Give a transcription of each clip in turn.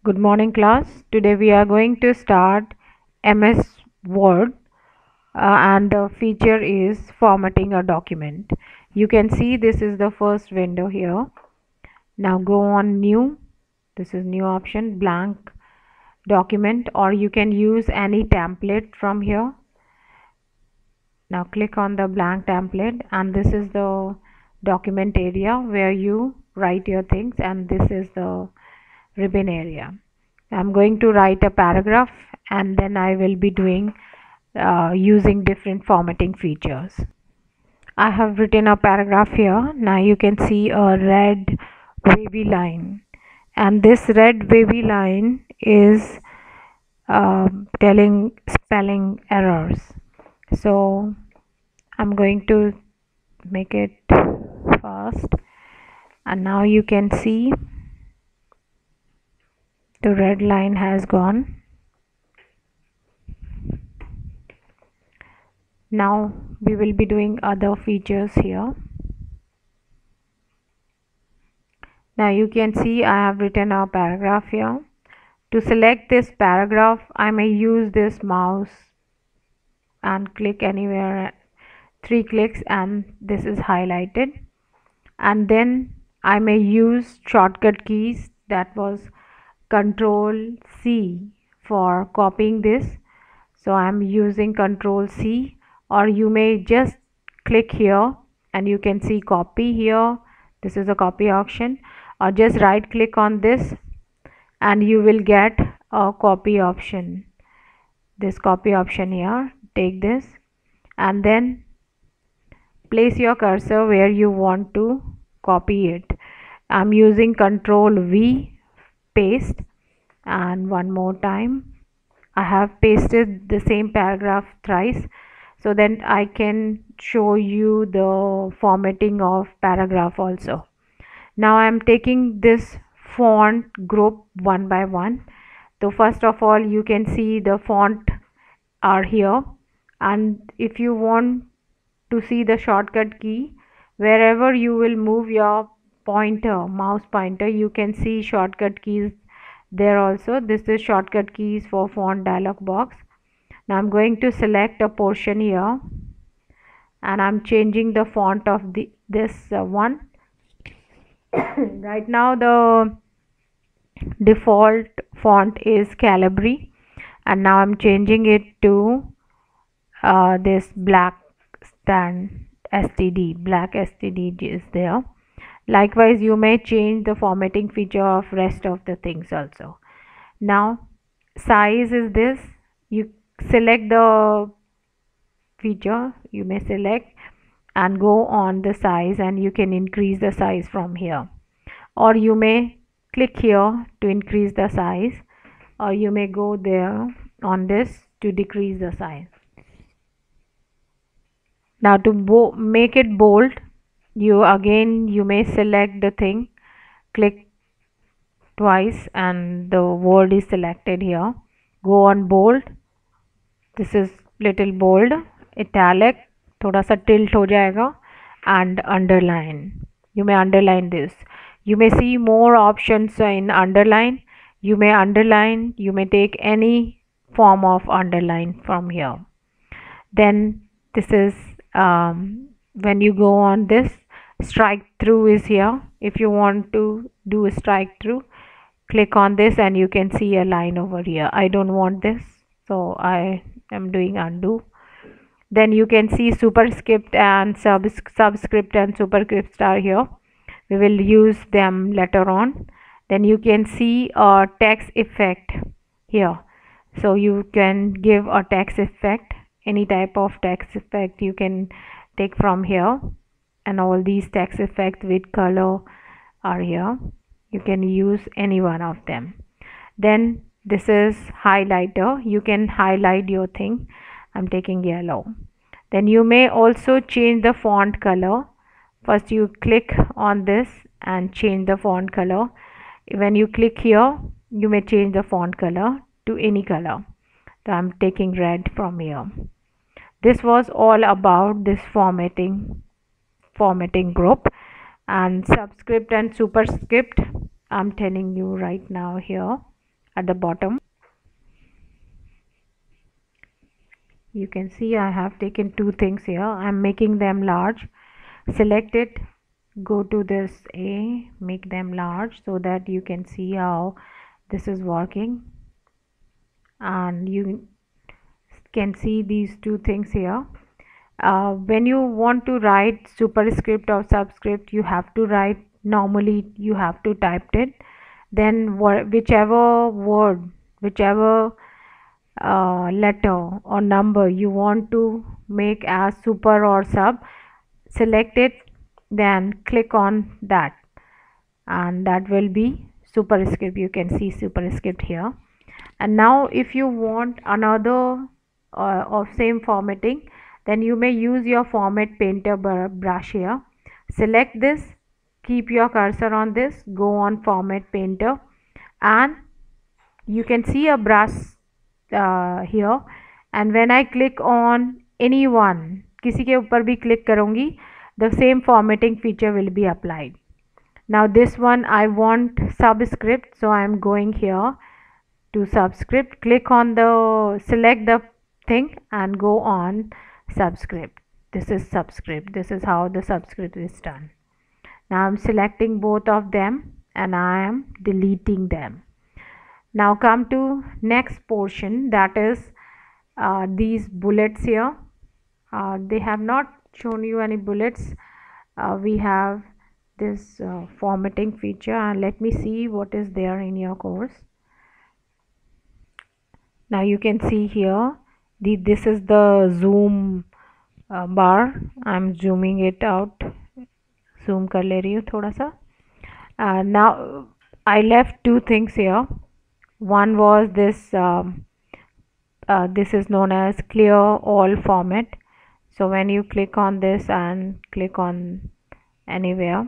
Good morning, class. Today we are going to start MS Word, and the feature is formatting a document. You can see this is the first window here. Now go on new. This is new option, blank document, or you can use any template from here. Now click on the blank template, and this is the document area where you write your things, and this is the ribbon area. I'm going to write a paragraph, and then I will be doing using different formatting features. I have written a paragraph here. Now you can see a red wavy line, and this red wavy line is telling spelling errors. So I'm going to make it fast, and now you can see the red line has gone. Now we will be doing other features here. Now you can see I have written a paragraph here. To select this paragraph, I may use this mouse and click anywhere, 3 clicks, and this is highlighted. And then I may use shortcut keys, that was Control C for copying this. So I'm using Control C, or you may just click here and you can see copy here. This is a copy option, or just right click on this and you will get a copy option. This copy option here, take this and then place your cursor where you want to copy it. I'm using Control V, paste, and one more time I have pasted the same paragraph thrice, so then I can show you the formatting of paragraph also. Now I am taking this font group one by one. So first of all, you can see the font are here, and if you want to see the shortcut key, wherever you will move your pointer, mouse pointer, you can see shortcut keys there also. This is shortcut keys for font dialog box. Now I'm going to select a portion here, and I'm changing the font of this one. Right now the default font is Calibri, and now I'm changing it to this black stand STD, black STD is there. Likewise, you may change the formatting feature of rest of the things also. Now size is this, you select the feature, you may select and go on the size, and you can increase the size from here, or you may click here to increase the size, or you may go there on this to decrease the size. Now to make it bold, you may select the thing, click twice and the word is selected here. Go on bold, this is little bold, italic थोड़ा सा tilt हो जाएगा, and underline. You may underline this. You may see more options in underline. You may underline, you may take any form of underline from here. Then this is when you go on this, strike through is here. If you want to do a strike through, click on this and you can see a line over here. I don't want this, so I am doing undo. Then you can see superscript and subscript and superscript are here. We will use them later on. Then you can see a text effect here, so you can give a text effect, any type of text effect you can take from here, and all these text effects with color are here. You can use any one of them. Then this is highlighter, you can highlight your thing. I'm taking yellow. Then you may also change the font color. First you click on this and change the font color. When you click here, you may change the font color to any color. So I'm taking red from here. This was all about this formatting group. And subscript and superscript, I'm telling you right now here. at the bottom. You can see I have taken two things here. I'm making them large. Select it, go to this A, make them large so that you can see how this is working, and you can see these two things here. When you want to write superscript or subscript, you have to write, normally you have to type it, then whichever word, whichever letter or number you want to make as super or sub, select it, then click on that, and that will be superscript. You can see superscript here. And now if you want another of same formatting, then you may use your format painter brush here. Select this, keep your cursor on this, go on format painter, and you can see a brush here, and when I click on any one, किसी के ऊपर भी click करूँगी, the same formatting feature will be applied. Now this one I want subscript, so I am going here to subscript, click on the, select the thing and go on subscript. This is subscript. This is how the subscript is done. Now I'm selecting both of them and I am deleting them. Now come to next portion, that is these bullets here. They have not shown you any bullets. We have this formatting feature, and let me see what is there in your course. Now you can see here this is the zoom bar. I'm zooming it out, zoom कर ले रही हूँ थोड़ा सा. Now I left two things here. One was this this is known as clear all format. So when you click on this and click on anywhere,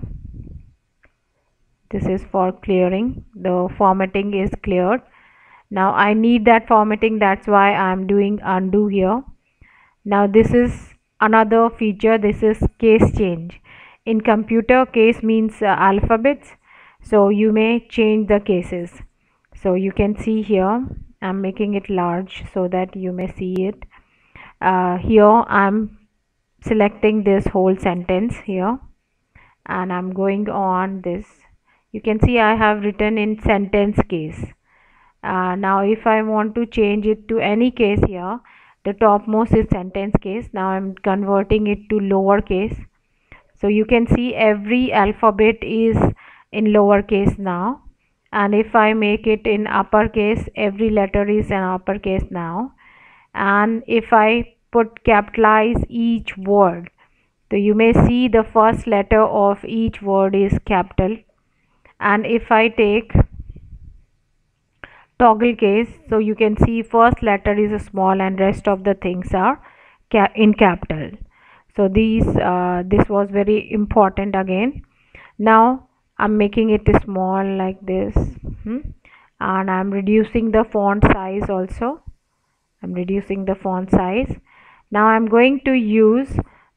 this is for clearing, the formatting is cleared. Now I need that formatting, that's why I'm doing undo here. Now this is another feature, this is case change. In computer, case means alphabets, so you may change the cases. So you can see here I'm making it large so that you may see it. Here I'm selecting this whole sentence here and I'm going on this. You can see I have written in sentence case. Now if I want to change it to any case here, the topmost is sentence case. Now I'm converting it to lowercase. So you can see every alphabet is in lowercase now, and if I make it in uppercase, every letter is in uppercase now. And if I put capitalize each word, so you may see the first letter of each word is capital. And if I take toggle case, so you can see first letter is small and rest of the things are in capital. So these this was very important again. Now I'm making it small like this, and I'm reducing the font size also. I'm reducing the font size. Now I'm going to use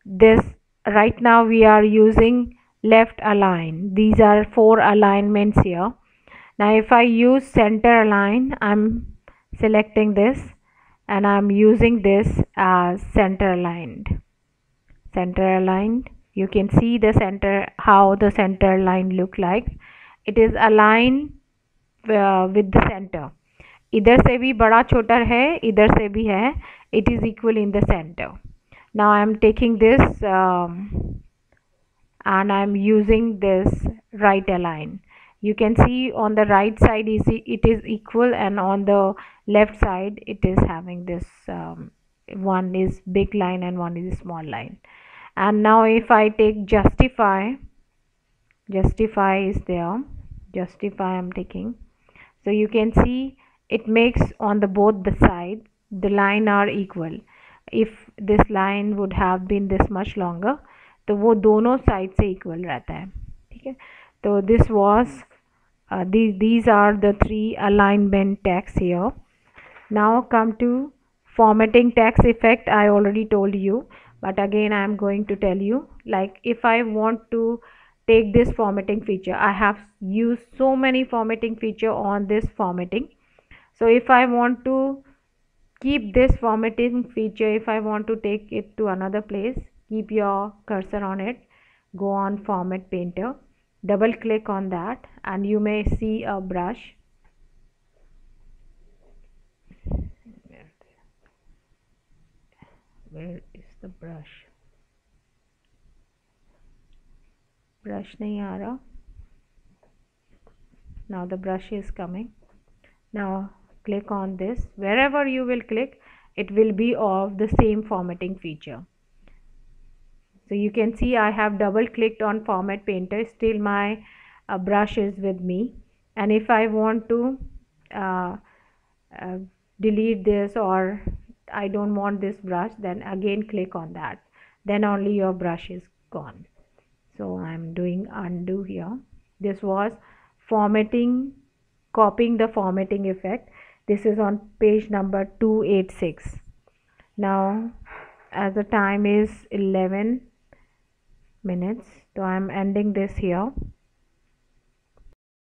this. Right now we are using left align. These are 4 alignments here. Now if I use center align, I'm selecting this and I'm using this as center aligned. Center aligned. You can see the center, how the center line look like. It is aligned with the center. इधर से भी बड़ा छोटा है, इधर से भी है. It is equal in the center. Now I am taking this and I am using this right align. You can see on the right side it is equal, and on the left side it is having this one is big line and one is small line. And now if I take justify is there, justify I'm taking, so you can see it makes on the both the side the line are equal. If this line would have been this much longer, तो वो दोनों side से equal रहता है. ठीक है, तो this was these are the 3 alignment tags here. Now come to formatting tags effect. I already told you, but again I am going to tell you, like if I want to take this formatting feature, I have used so many formatting feature on this formatting. So if I want to keep this formatting feature, if I want to take it to another place, keep your cursor on it, go on Format Painter, double click on that, and you may see a brush. Where is the brush? Brush nahi aa raha. Now the brush is coming. Now click on this. Wherever you will click, it will be of the same formatting feature. So you can see I have double clicked on Format Painter, still my brush is with me. And if I want to uh, uh, delete this, or I don't want this brush, then again click on that, then only your brush is gone. So I'm doing undo here. This was formatting, copying the formatting effect. This is on page number 286. Now as the time is 11 minutes, so I'm ending this here.